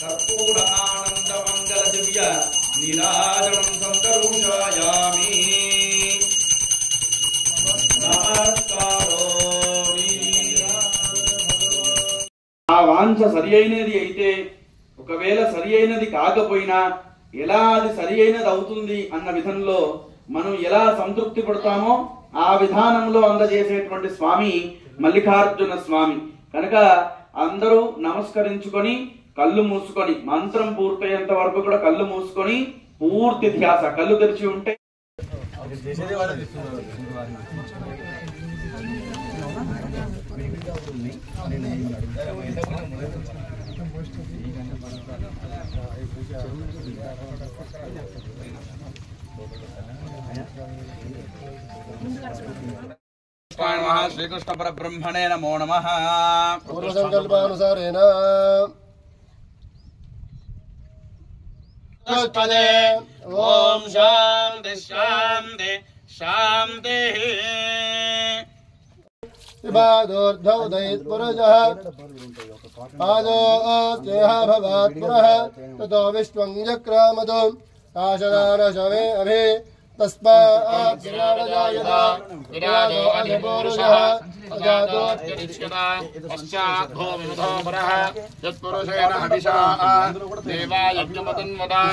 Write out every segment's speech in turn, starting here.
कर्पूर आनंद मंगल दिव्य नीराजनं संकरुषायामि ఆ వాంఛ సరి అయినది అయితే ఒకవేళ సరి అయినది కాకపోయినా ఎలా అది సరి అయినది అవుతుంది అన్న విధంలో మనం ఎలా సంతృప్తి పడతామో ఆ విధానంలో అందజేసేటువంటి స్వామి మల్లికార్జున స్వామి కనుక అందరూ నమస్కరించుకొని కళ్ళు మూసుకొని మంత్రం పూర్తయ్యేంత వరకు కూడా కళ్ళు మూసుకొని పూర్తి ధ్యాస కళ్ళు తెరిచి ఉంటే శ్రీకృష్ణ పరబ్రహ్మణే నమో నమః. పూర్వసంకల్పానుసారేణ ఓం శాంతి శాంతి శాంతి. వివాదోర్ధౌ దైత్పురజః పాదోస్త్యేహ భవాత్ పురః తతో విశ్వం చక్రామతో ఆశనానశమే అభి తస్మాత్ విరాజాయత విరాజో అధిపురుషః అజాతోత్యరిచ్యతా పశ్చాత్ భూమిముఖో పురః యత్పురుషేణ హవిషా దేవాయజ్ఞమతన్వతా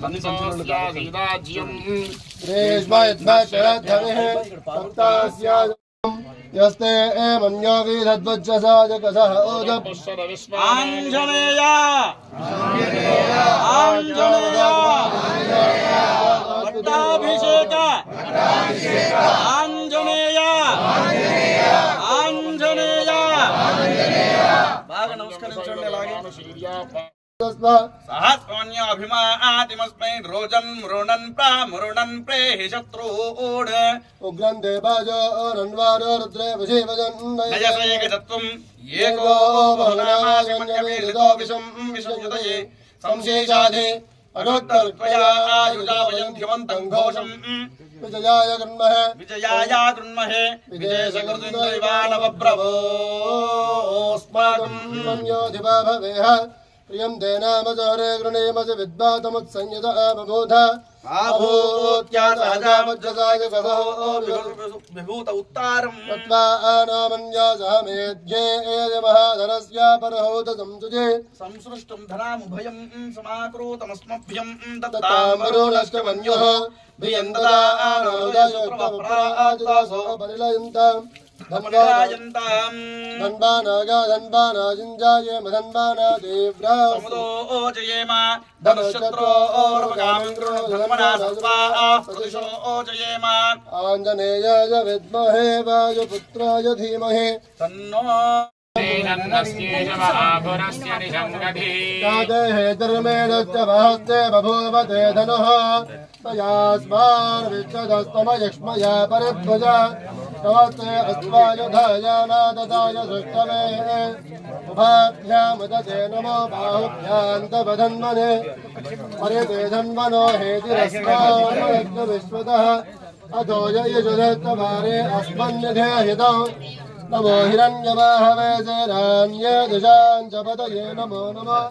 సంసోస్య సీతాజ్యం రేష్మయద్భక్షరద్ధమిః సప్తాస్య యస్తే మన్యో విదద్వజ్జసాజకసః ఓజపుష్యద విశ్వ ఆంజనేయ ఆంజనేయ పట్టాభిషేక ఆంజనేయ ఆంజనేయ. బాగా నమస్కరించండి. అలాగే సహస్వాన్యాభిమాతిమస్మై రోజన్ మృణన్ ప్రామృణన్ ప్రేహి శత్రూడ్ ఉగ్రం దేవాజో రన్వారో రుద్రే నయసేకతత్వం ఏకో బహునామాగమ్యవేదో విషం విషయుతయే సంశేషాధి అరోత్తర్త్వయా ఆయుజావయంధ్యవంతం ఘోషం విజయాయ కృణ్మహే విజయాయ కృణ్మహే విజయసకృతింద్రైవానవప్రభోస్మాకం మన్యోధిపా భవేహ ప్రియం దేనామజోరే గృణేమజ విద్వాతముత్సంయత బబోధ ఆభూత్యా సహజావజ్జసాయ కసో విభూత ఉత్తారం తత్వా ఆనామన్యా సహమేధ్యే మహాధనస్య పరహోత సంసుజే సంసృష్టం ధనాముభయం సమాకృతమస్మభ్యం దత్తామరుణష్టమన్యుః భియందదానోదశోత్రప్రాజుదాసో పరిలయంతాం ధన్వాయంతాం ధన్వానాగా ధన్వానాజింజాయే మధన్వానా దేవ్రా సముదోజయేమ ధనుశత్రోర్వగామిం కృణు ధర్మనా సత్వా ప్రతిశోజయేమ ఆంజనేయాయ విద్మహే వాయుపుత్రాయ ధీమహి తన్నో కాదేహే ధర్మేణశ్చ మహస్తే బభూవతే ధనుః తయాస్మాన్ విచ్చదస్తమయక్ష్మయా పరిధ్వజ తవస్తే అస్వాయుధాయానాదదాయ సృష్టమే ఉభాభ్యాముదతే నమో బాహుభ్యాంతవధన్మనే పరితే ధన్వనో హేతిరస్మాన్ విశ్వతః అతో యయుజుదత్తవారే అస్మన్నిధేహితం నమో హిరణ్యవాహవే సేనాన్యే దిశాం చ పతయే నమో నమః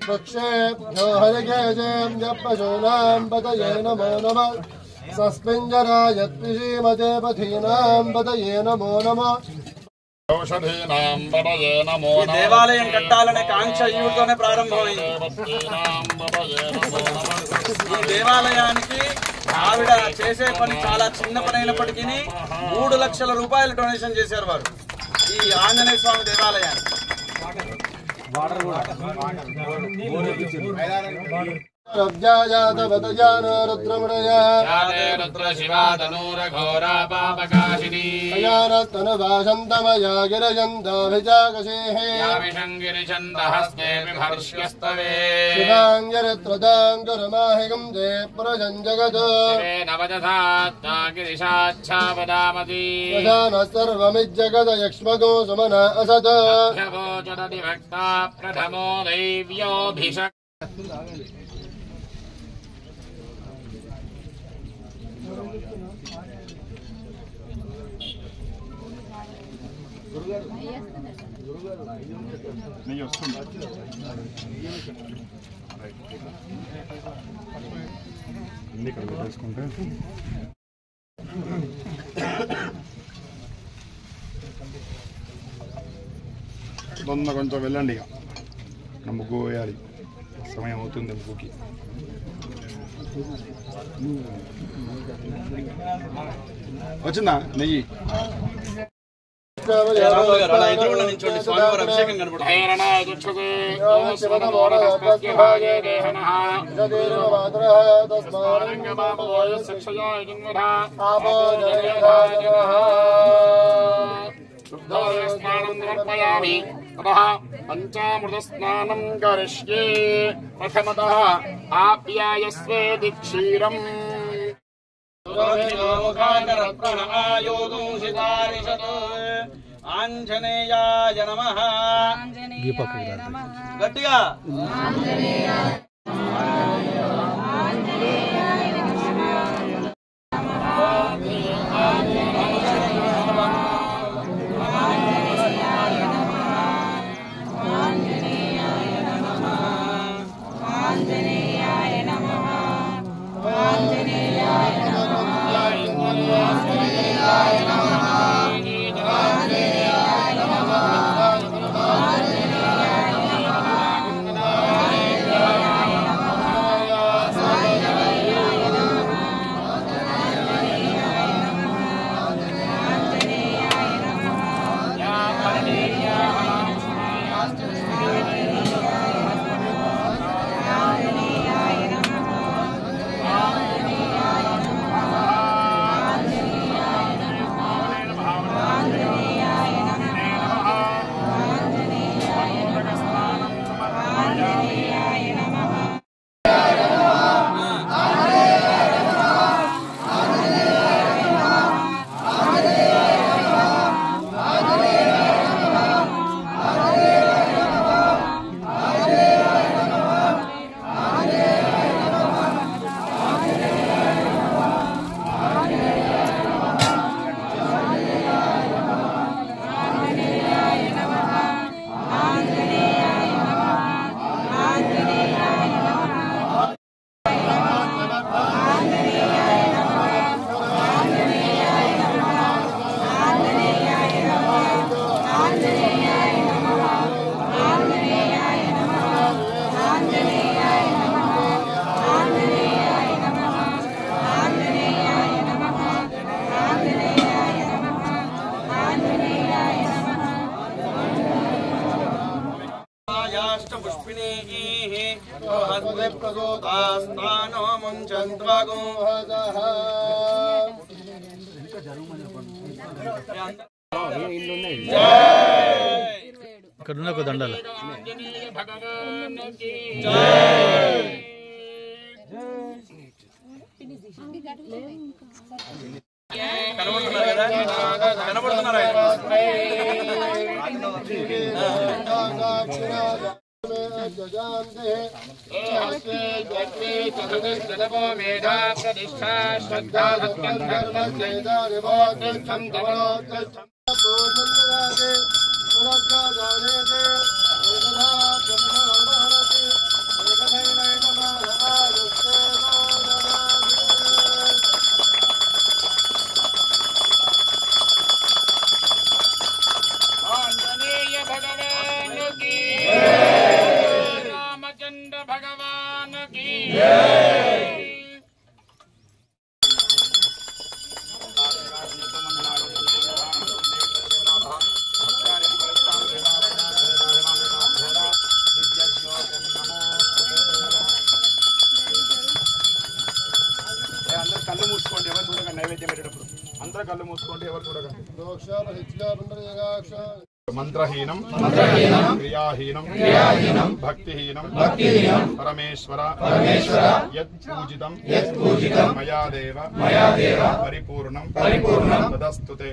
పక్షేభ్యో హరికేశేభ్య పశూనాం పతయే నమో నమః సస్మింజరాయ త్రిశీమతే పథీనాం పతయే నమో నమః ఔషధీనాం పతయే నమో నమః. ఈ దేవాలయం కట్టాలనే కాంక్ష ఈవిడతోనే ప్రారంభమైంది. ఈ దేవాలయానికి ఆవిడ చేసే పని చాలా చిన్న పని అయినప్పటికీ 3 లక్షల రూపాయలు డొనేషన్ చేశారు వారు ఈ ఆంజనేయ స్వామి దేవాలయానికి. రవ్యాయాతవదయానో రుద్రమణయా రుద్ర శివాతనూరఘోరా పాపకాశినీ అయానస్తనుభాషంతమయా గిరజంతాభిజాగశేః యావిషంగిరిచందహస్తే విభర్ష్యస్తవే శివాంగిరిత్రదాంగురమాహిగం దే పురజం జగత్ శివే నవదధాత్తా గిరిశాచ్ఛాపదామతి ప్రధానः సర్వమిజ్జగదయక్ష్మగో సుమన అసత్ భ్యవోచదతి భక్తా ప్రథమో దైవ్యోభిషక్ నెయ్యి వస్తుంది. అన్నీ ఇక్కడ పెట్టేసుకుంటే కొంచెం వెళ్ళండి. ఇక ముగ్గు వేయాలి, సమయం అవుతుంది ముగ్గుకి. వచ్చిందా నెయ్యి? అభిషేకం కనబడుతుంది. పంచామృత స్నానం కరిష్యే. ప్రథమతః ఆప్యాయస్వేది క్షీరం. ఆంజనేయాయ నమః. గట్టిగా ఇక్కడున్న ఒక దండాలు కళ్ళు మూసుకోండి, ఎవరు చూడకండి. నైవేద్యం పెట్టేటప్పుడు అందరూ కళ్ళు మూసుకోండి, ఎవరు చూడకండి. మంత్రహీనం క్రియాహీనం భక్తిహీనం పరమేశ్వర యత్పూజితం మయా దేవ పరిపూర్ణం తదస్తుతే.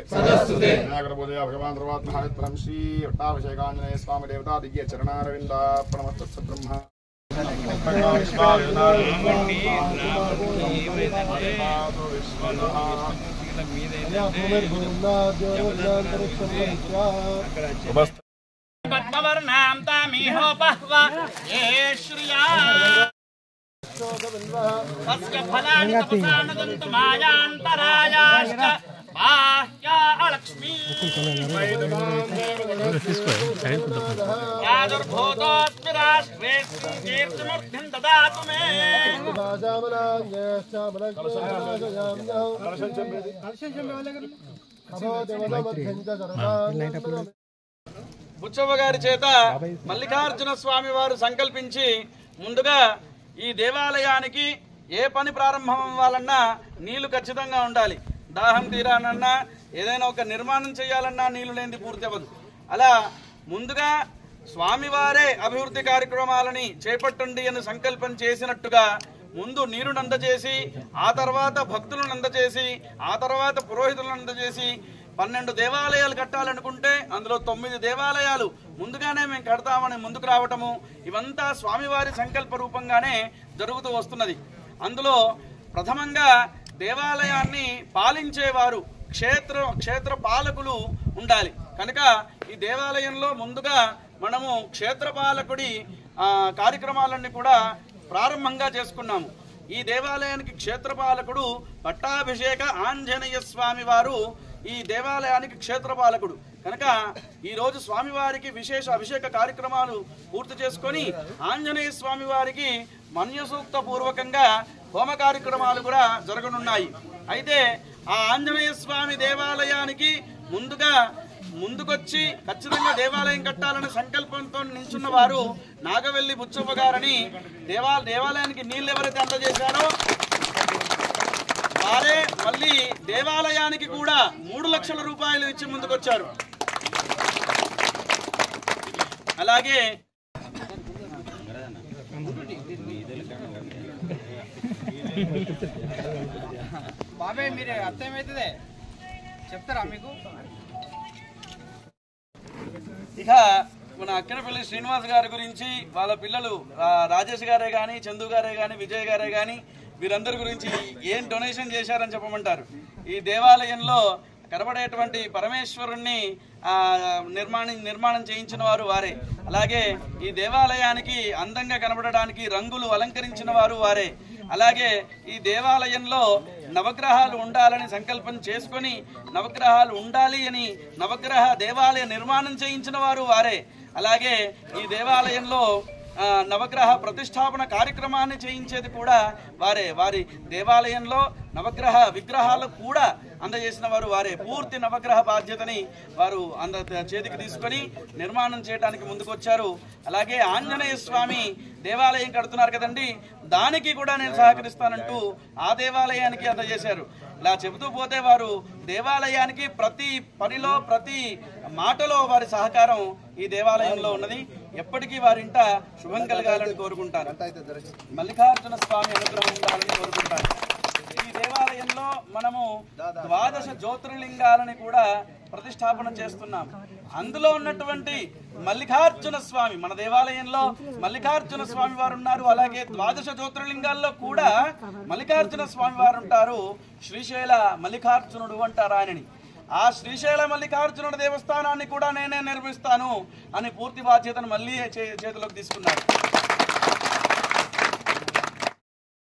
వినాయకరబోధయ భగవాన్ సర్వాత్మహాత్మం శ్రీ వట్టాభిషేకాంజనేయ స్వామి దేవతా దివ్య చరణారవిందార్పణమస్తు బ్రహ్మ. పద్మవర్ణాం తామిహో బహ్వ ఏ శ్రియా తస్య ఫలాని తపసానదంతు మాయాంతరాయాశ్చ బాహ్యా లక్ష్మీ యాదుర్భూతోస్మి రాష్ట్రే కీర్తిమూర్తిం దదాతు మే. బుచ్చవ్వ గారి చేత మల్లికార్జున స్వామి వారు సంకల్పించి ముందుగా ఈ దేవాలయానికి ఏ పని ప్రారంభం అవ్వాలన్నా నీళ్లు ఖచ్చితంగా ఉండాలి. దాహం తీరాలన్నా ఏదైనా ఒక నిర్మాణం చేయాలన్నా నీళ్లు లేనిది పూర్తి అవ్వదు. అలా ముందుగా స్వామివారే అభివృద్ధి కార్యక్రమాలని చేపట్టండి అని సంకల్పం చేసినట్టుగా ముందు నీరును అందజేసి, ఆ తర్వాత భక్తులను అందజేసి, ఆ తర్వాత పురోహితులను అందజేసి 12 దేవాలయాలు కట్టాలనుకుంటే అందులో 9 దేవాలయాలు ముందుగానే మేము కడతామని ముందుకు రావటము, ఇవంతా స్వామివారి సంకల్ప రూపంగానే జరుగుతూ వస్తున్నది. అందులో ప్రథమంగా దేవాలయాన్ని పాలించేవారు క్షేత్ర పాలకులు ఉండాలి. కనుక ఈ దేవాలయంలో ముందుగా మనము క్షేత్రపాలకుడి కార్యక్రమాలన్నీ కూడా ప్రారంభంగా చేసుకున్నాము. ఈ దేవాలయానికి క్షేత్రపాలకుడు పట్టాభిషేక ఆంజనేయ స్వామి వారు ఈ దేవాలయానికి క్షేత్రపాలకుడు. కనుక ఈరోజు స్వామివారికి విశేష అభిషేక కార్యక్రమాలు పూర్తి చేసుకొని ఆంజనేయ స్వామి వారికి మన్యసూక్త పూర్వకంగా హోమ కార్యక్రమాలు కూడా జరగనున్నాయి. అయితే ఆ ఆంజనేయ స్వామి దేవాలయానికి ముందుకొచ్చి ఖచ్చితంగా దేవాలయం కట్టాలనే సంకల్పంతో నిల్చున్న వారు నాగవెల్లి బుచ్చవ్వ గారని దేవాలయానికి నీళ్ళు ఎవరైతే అందజేశారో వారే మళ్ళీ దేవాలయానికి కూడా 3 లక్షల రూపాయలు ఇచ్చి ముందుకొచ్చారు. అలాగే బాబాయ్ మీరు అర్థమైతే చెప్తారా మీకు? ఇక మన అక్కనపల్లి శ్రీనివాస్ గారి గురించి వాళ్ళ పిల్లలు రాజేష్ గారే కానీ, చందు గారే కానీ, విజయ్ గారే కానీ వీరందరి గురించి ఏం డొనేషన్ చేశారని చెప్పమంటారు. ఈ దేవాలయంలో కనబడేటువంటి పరమేశ్వరుణ్ణి నిర్మాణం చేయించిన వారు వారే. అలాగే ఈ దేవాలయానికి అందంగా కనబడడానికి రంగులు అలంకరించిన వారు వారే. అలాగే ఈ దేవాలయంలో నవగ్రహాలు ఉండాలని సంకల్పం చేసుకొని నవగ్రహాలు ఉండాలి అని నవగ్రహ దేవాలయ నిర్మాణం చేయించిన వారు వారే. అలాగే ఈ దేవాలయంలో నవగ్రహ ప్రతిష్టాపన కార్యక్రమాన్ని చేయించేది కూడా వారే. వారి దేవాలయంలో నవగ్రహ విగ్రహాలు కూడా అందజేసిన వారు వారే. పూర్తి నవగ్రహ బాధ్యతని వారు చేతికి తీసుకొని నిర్మాణం చేయడానికి ముందుకొచ్చారు. అలాగే ఆంజనేయ స్వామి దేవాలయం కడుతున్నారు కదండి, దానికి కూడా నేను సహకరిస్తానంటూ ఆ దేవాలయానికి అందజేశారు. ఇలా చెబుతూ పోతే వారు దేవాలయానికి ప్రతి పనిలో ప్రతి మాటలో వారి సహకారం ఈ దేవాలయంలో ఉన్నది. ఎప్పటికీ వారింట శుభం కలగాలని కోరుకుంటారు. మల్లికార్జున స్వామి అనుగ్రహం ఉండాలని కోరుకుంటారు. ఈ దేవాలయంలో మనము 12 జ్యోతిర్లింగాలని కూడా ప్రతిష్టాపన చేస్తున్నాం. అందులో ఉన్నటువంటి మల్లికార్జున స్వామి, మన దేవాలయంలో మల్లికార్జున స్వామి వారు ఉన్నారు. అలాగే 12 జ్యోతిర్లింగాల్లో కూడా మల్లికార్జున స్వామి వారు ఉంటారు. శ్రీశైల మల్లికార్జునుడు అంటారు ఆయనని. ఆ శ్రీశైల మల్లికార్జునుడి దేవస్థానాన్ని కూడా నేనే నిర్మిస్తాను అని పూర్తి బాధ్యతను మళ్ళీ చేతిలోకి తీసుకున్నారు.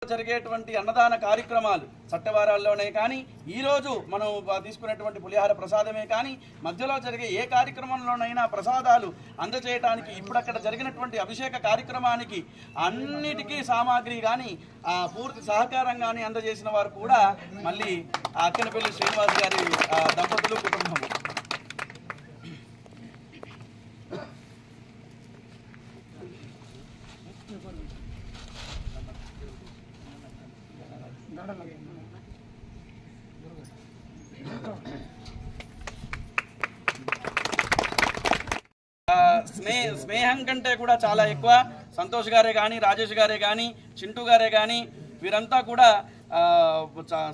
జరిగేటువంటి అన్నదాన కార్యక్రమాలు చట్టవారాల్లోనే కానీ, ఈరోజు మనం తీసుకునేటువంటి పులిహార ప్రసాదమే కానీ, మధ్యలో జరిగే ఏ కార్యక్రమంలోనైనా ప్రసాదాలు అందజేయడానికి ఇప్పుడక్కడ జరిగినటువంటి అభిషేక కార్యక్రమానికి అన్నిటికీ సామాగ్రి కానీ పూర్తి సహకారం కానీ అందజేసిన వారు కూడా మళ్ళీ అక్కనపల్లి శ్రీనివాస్ గారి దంపతులు కుటుంబము. స్నేహం కంటే కూడా చాలా ఎక్కువ సంతోష్ గారే కానీ, రాజేష్ గారే కానీ, చింటూ గారే కానీ వీరంతా కూడా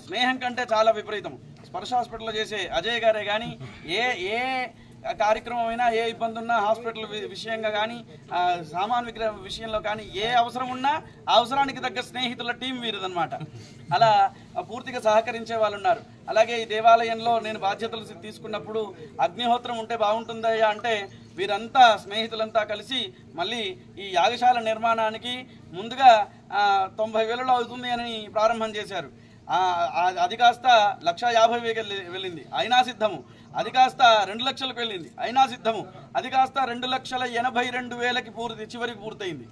స్నేహం కంటే చాలా విపరీతం. స్పర్శ హాస్పిటల్లో చేసే అజయ్ గారే కానీ, ఏ కార్యక్రమం అయినా, ఏ ఇబ్బంది ఉన్నా, హాస్పిటల్ విషయంగా కానీ, సామాన్ విగ్రహం విషయంలో కానీ ఏ అవసరం ఉన్నా అవసరానికి తగ్గ స్నేహితుల టీం వీరిదనమాట. అలా పూర్తిగా సహకరించే వాళ్ళు ఉన్నారు. అలాగే ఈ దేవాలయంలో నేను బాధ్యతలు తీసుకున్నప్పుడు అగ్నిహోత్రం ఉంటే బాగుంటుందయ్యా అంటే వీరంతా స్నేహితులంతా కలిసి మళ్ళీ ఈ యాగశాల నిర్మాణానికి ముందుగా 90,000లో అవుతుంది అని ప్రారంభం చేశారు. అది కాస్త 1,50,000 వెళ్ళింది, అయినా సిద్ధము. అది కాస్త 2 లక్షలకు వెళ్ళింది, అయినా సిద్ధము. అది కాస్త 2,82,000కి చివరికి పూర్తయింది.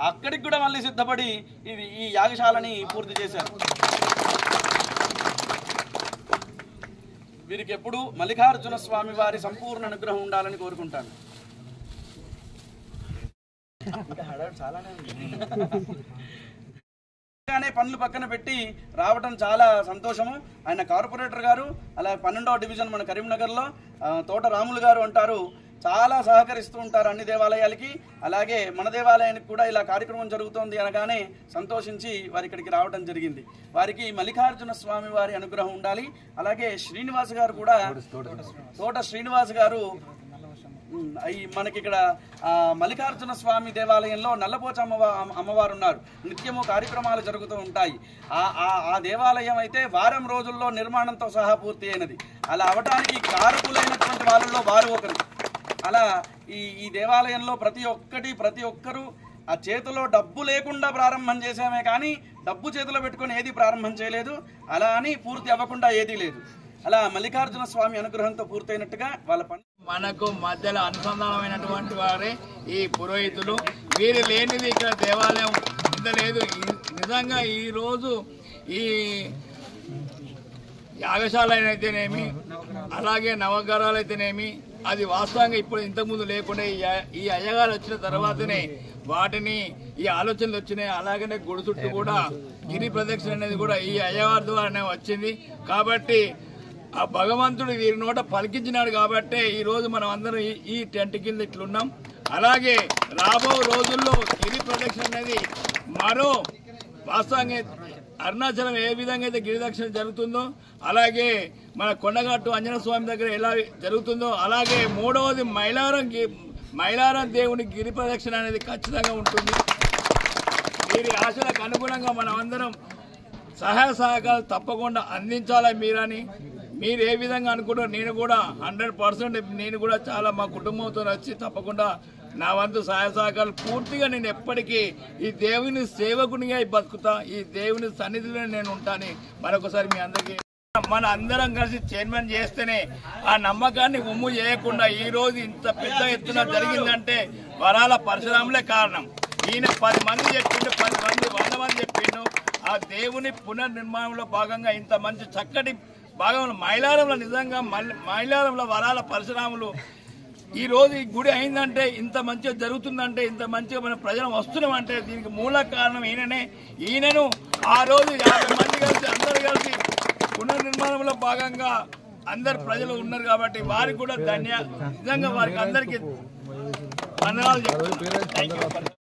అక్కడికి కూడా మళ్ళీ సిద్ధపడి ఈ యాగశాలని పూర్తి చేశారు. వీరికి ఎప్పుడు మల్లికార్జున స్వామి వారి సంపూర్ణ అనుగ్రహం ఉండాలని కోరుకుంటాను. చాలానే పనులు పక్కన పెట్టి రావడం చాలా సంతోషము. ఆయన కార్పొరేటర్ గారు, అలాగే 12వ డివిజన్ మన కరీంనగర్లో తోట రాములు గారు అంటారు, చాలా సహకరిస్తూ ఉంటారు అన్ని దేవాలయాలకి. అలాగే మన దేవాలయానికి కూడా ఇలా కార్యక్రమం జరుగుతోంది అనగానే సంతోషించి వారి ఇక్కడికి రావడం జరిగింది. వారికి మల్లికార్జున స్వామి వారి అనుగ్రహం ఉండాలి. అలాగే శ్రీనివాస్ గారు కూడా, తోట శ్రీనివాస్ గారు మనకి ఇక్కడ మల్లికార్జున స్వామి దేవాలయంలో నల్లపోచ అమ్మవారు ఉన్నారు. నిత్యము కార్యక్రమాలు జరుగుతూ ఉంటాయి. ఆ దేవాలయం అయితే వారం రోజుల్లో నిర్మాణంతో సహా పూర్తి అయినది. అలా అవటానికి కారకులైనటువంటి వాళ్ళలో వారు ఒకరు. అలా ఈ దేవాలయంలో ప్రతి ఒక్కరు ఆ చేతిలో డబ్బు లేకుండా ప్రారంభం చేసామే కానీ డబ్బు చేతిలో పెట్టుకొని ఏది ప్రారంభం చేయలేదు. అలా అని పూర్తి అవ్వకుండా ఏదీ లేదు. అలా మల్లికార్జున స్వామి అనుగ్రహంతో పూర్తయినట్టుగా వాళ్ళ పని. మనకు మధ్యలో అనుసంధానమైనటువంటి వారే ఈ పురోహితులు. వీరు లేనిది ఇక్కడ దేవాలయం ఇంత లేదు. నిజంగా ఈరోజు ఈ యాగశాల అయితేనేమి, అలాగే నవగ్రహాలు అయితేనేమి, అది వాస్తవంగా ఇప్పుడు ఇంతకుముందు లేకుండా ఈ అయ్యగారు వచ్చిన తర్వాతనే వాటిని ఈ ఆలోచనలు వచ్చినాయి. అలాగనే గుడి చుట్టూ కూడా గిరి ప్రదక్షిణ అనేది కూడా ఈ అయ్యగారి ద్వారానే వచ్చింది. కాబట్టి ఆ భగవంతుడు వీరి నోట పలికించినాడు కాబట్టే ఈరోజు మనం అందరం ఈ టెంట్ కింద ఇట్లున్నాం. అలాగే రాబో రోజుల్లో గిరి ప్రదక్షిణ అనేది మరో వాస్తవంగా అరుణాచలం ఏ విధంగా అయితే గిరిదక్షిణ జరుగుతుందో, అలాగే మన కొండగట్టు ఆంజనేయ స్వామి దగ్గర ఎలా జరుగుతుందో, అలాగే మూడవది మైలారం దేవుని గిరి ప్రదక్షిణ అనేది ఖచ్చితంగా ఉంటుంది. వీరి ఆశలకు అనుగుణంగా మనం అందరం సహాయ సహకారాలు తప్పకుండా అందించాలి. మీరు ఏ విధంగా అనుకుంటారో నేను కూడా 100% నేను కూడా చాలా మా కుటుంబంతో వచ్చి తప్పకుండా నా వంతు సహాయ సహకారాలు పూర్తిగా నేను ఎప్పటికీ ఈ దేవుని సేవకునిగా బతుకుతా, ఈ దేవుని సన్నిధిలో నేను ఉంటాను. మరొకసారి మీ అందరికీ మన అందరం కలిసి చైర్మన్ చేస్తేనే ఆ నమ్మకాన్ని ఉమ్ము చేయకుండా ఈ రోజు ఇంత పెద్ద ఎత్తున జరిగిందంటే వరాల పరశురాములే కారణం. ఈయన 10 మంది చెప్పిండు, 10 మంది 100 మంది చెప్పిండు. ఆ దేవుని పునర్నిర్మాణంలో భాగంగా ఇంత మంచి చక్కటి భాగంలో మైలారంలో నిజంగా మైలారంలో వరాల పరశురాములు ఈ రోజు ఈ గుడి అయిందంటే, ఇంత మంచిగా జరుగుతుందంటే, ఇంత మంచిగా మన ప్రజలు వస్తున్నామంటే దీనికి మూల కారణం ఈయననే. ఈయనను ఆ రోజు 50 మంది కలిసి అందరు కలిసి పునర్నిర్మాణంలో భాగంగా అందరు ప్రజలు ఉన్నారు కాబట్టి వారికి కూడా నిజంగా వారికి అందరికీ వందనాలు చెప్తున్నారు.